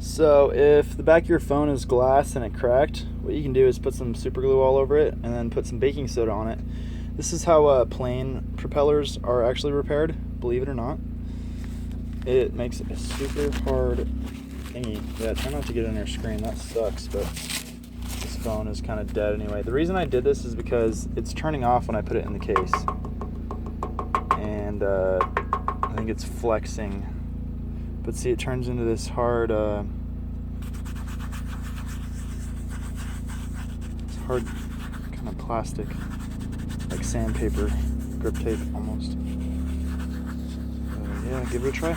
So if the back of your phone is glass and it cracked, what you can do is put some super glue all over it and then put some baking soda on it. This is how plane propellers are actually repaired, believe it or not. It makes a super hard thingy. Yeah, try not to get it on your screen, that sucks, but this phone is kind of dead anyway. The reason I did this is because it's turning off when I put it in the case. And I think it's flexing. But see, it turns into this hard kind of plastic, like sandpaper, grip tape almost. Yeah, give it a try.